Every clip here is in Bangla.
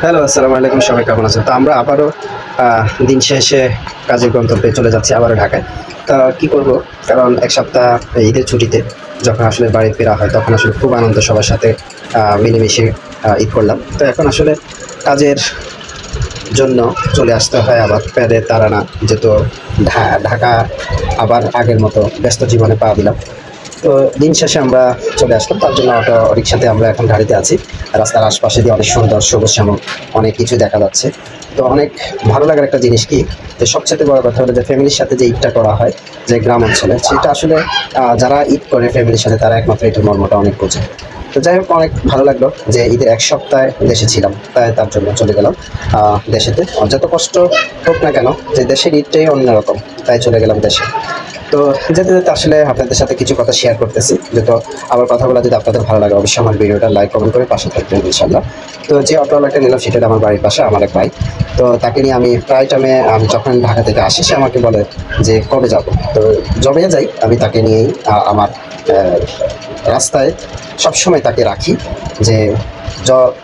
হ্যালো, আসসালামু আলাইকুম। সবাই কেমন আছেন? তো আমরা আবারও দিন শেষে কাজের গন্তব্যে চলে যাচ্ছি আবারও ঢাকায়। তা কী করব, কারণ এক সপ্তাহ ঈদের ছুটিতে যখন আসলে বাড়ি ফেরা হয় তখন আসলে খুব আনন্দ সবার সাথে মিলেমিশে ঈদ করলাম। তো এখন আসলে কাজের জন্য চলে আসতে হয়, আবার প্যাদের তাড়ানা যেহেতু ঢাকা আবার আগের মতো ব্যস্ত জীবনে পা দিলাম। তো দিন শেষে আমরা চলে আসলাম, তার জন্য অটো রিক্সাতে আমরা এখন গাড়িতে আছি। রাস্তার আশপাশে দিয়ে অনেক সুন্দর সবুজ শ্যামল অনেক কিছু দেখা যাচ্ছে। তো অনেক ভালো লাগার একটা জিনিস কি, যে সবচেয়ে বড় কথা হলো যে ফ্যামিলির সাথে যে ঈদটা করা হয় যে গ্রাম অঞ্চলে, সেটা আসলে যারা ঈদ করে ফ্যামিলির সাথে তারা একমাত্র এটার মর্মটা অনেক বোঝে। তো যাই হোক, অনেক ভালো লাগলো যে ঈদের এক সপ্তাহে দেশে ছিলাম, তাই তার জন্য চলে গেলাম দেশেতে। যত কষ্ট হোক না কেন, যে দেশের ঈদটাই অন্যরকম, তাই চলে গেলাম দেশে। তো যেতে যেতে আসলে আপনাদের সাথে কিছু কথা শেয়ার করতেছি, যেহেতু আবার কথাগুলো যদি আপনাদের ভালো লাগে অবশ্যই আমার ভিডিওটা লাইক কমেন্ট করে পাশে থাকবেন ইনশাল্লাহ। তো যে অটোওয়ালাটা নিলাম সেটা আমার বাড়ির পাশে আমার এক ভাই। তো তাকে নিয়ে আমি প্রায় টাইমে আমি যখন ঢাকা থেকে আসি সে আমাকে বলে যে কবে যাব। তো যবে যাই আমি তাকে নিয়েই আমার রাস্তায় সবসময় তাকে রাখি, যে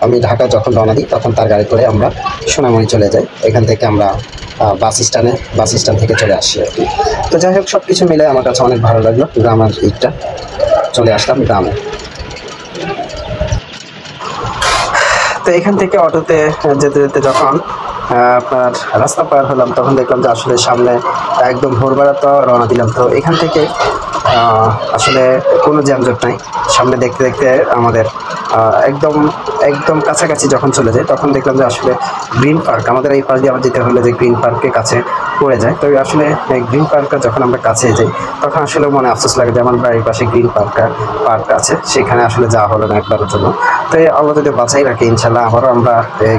আমি ঢাকা যখন রওনা দিই তখন তার গাড়ি করে আমরা সোনামণি চলে যাই। এখান থেকে আমরা বাস স্ট্যান্ড থেকে চলে আসি আর কি। তো যাই হোক, সব কিছু মিলে আমার কাছে অনেক ভালো লাগলো গ্রামের ঈদটা। চলে আসলাম গ্রামে। তো এখান থেকে অটোতে যেতে যেতে যখন আপনার রাস্তা পার হলাম তখন দেখলাম যে আসলে সামনে একদম ভোরবেলা তো রওনা দিলাম। তো এখান থেকে আসলে কোনো জ্যামজট নাই। সামনে দেখতে দেখতে আমাদের একদম একদম কাছাকাছি যখন চলে যায় তখন দেখলাম যে আসলে গ্রিন পার্ক, আমাদের এই পাশ দিয়ে আবার যেতে হলে যে গ্রিন পার্কের কাছে পড়ে যায়। তো আসলে গ্রিন পার্কটা যখন আমরা কাছে যাই তখন আসলে মনে আফসোস লাগে যে আমার বাড়ির পাশে গ্রিন পার্ক আছে, সেখানে আসলে যাওয়া হলো না একবারের জন্য। তো আল্লাহ যদি বাঁচাই রাখে ইনশাল্লাহ আবারও আমরা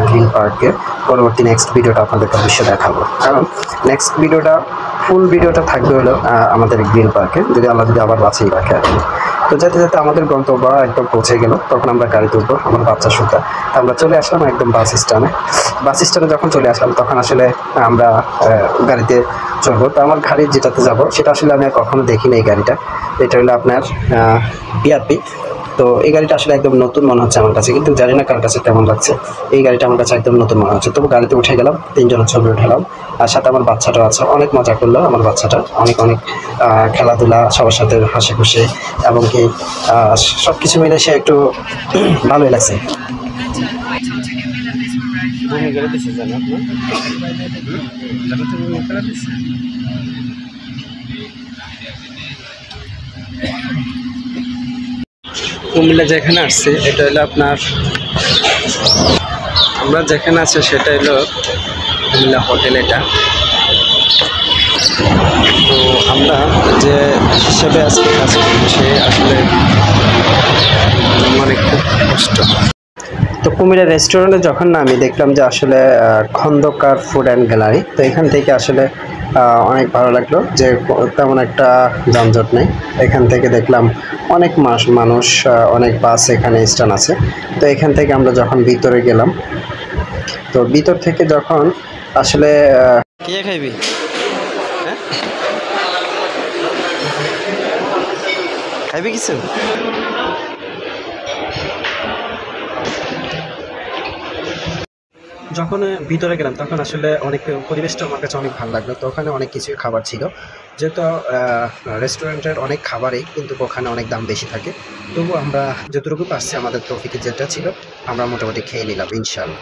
গ্রিন পার্কে পরবর্তী নেক্সট ভিডিওটা আপনাদেরকে অবশ্যই দেখাবো। কারণ নেক্সট ভিডিওটা ফুল ভিডিওটা থাকবে হলো আমাদের গ্রিন পার্কে, যদি আল্লাহ যদি আবার বাঁচিয়ে রাখে আর কি। তো যেতে যেতে আমাদের গন্তব্য একদম পৌঁছে গেল, তখন আমরা গাড়িতে উঠবো, আমার বাচ্চা সুতা। আমরা চলে আসলাম একদম বাস স্ট্যান্ডে যখন চলে আসলাম তখন আসলে আমরা গাড়িতে চলবো। তো আমার গাড়ি যেটাতে যাব সেটা আসলে আমি আর কখনো দেখিনি এই গাড়িটা। এটা হলো আপনার বিআরপি। তো এই গাড়িটা আসলে একদম নতুন মনে হচ্ছে আমার কাছে, কিন্তু জানি না কার কাছে কেমন লাগছে। এই গাড়িটা আমার কাছে একদম নতুন মনে হচ্ছে। তবু গাড়িতে উঠে গেলাম, তিনজনের ছবি উঠালাম, আর সাথে আমার বাচ্চাটাও আছে। অনেক মজা করলো আমার বাচ্চাটা, অনেক খেলাধুলা সবার সাথে হাসি খুশি, এবং কি সব কিছু মিলে সে একটু ভালোই লাগছে। কুমিল্লা যেখানে আসছে এটা হলো আপনার, আমরা যেখানে আছে সেটা হলো কুমিল্লা হোটেল এটা। তো আমরা যে হিসেবে আজকে কাছে সে আসলে মানে খুব কষ্ট। তো কুমিল্লা রেস্টুরেন্টে যখন আমি দেখলাম যে আসলে খন্দকার ফুড অ্যান্ড গ্যালারি, তো এখান থেকে আসলে অনেক ভালো লাগলো যে তেমন একটা যানজট নেই। এখান থেকে দেখলাম অনেক মানুষ, অনেক বাস এখানে স্ট্যান্ড আছে। তো এখান থেকে আমরা যখন ভিতরে গেলাম, তো ভিতর থেকে যখন আসলে কে খাইবি খাইবি কিছু, যখন ভিতরে গেলাম তখন আসলে অনেক পরিবেশটা আমার কাছে অনেক ভালো লাগলো। তো ওখানে অনেক কিছু খাবার ছিল, যেহেতু রেস্টুরেন্টের অনেক খাবারই কিন্তু ওখানে অনেক দাম বেশি থাকে। তবু আমরা যতটুকু পারছি আমাদের তৌফিকে যেটা ছিল আমরা মোটামুটি খেয়ে নিলাম ইনশাল্লাহ।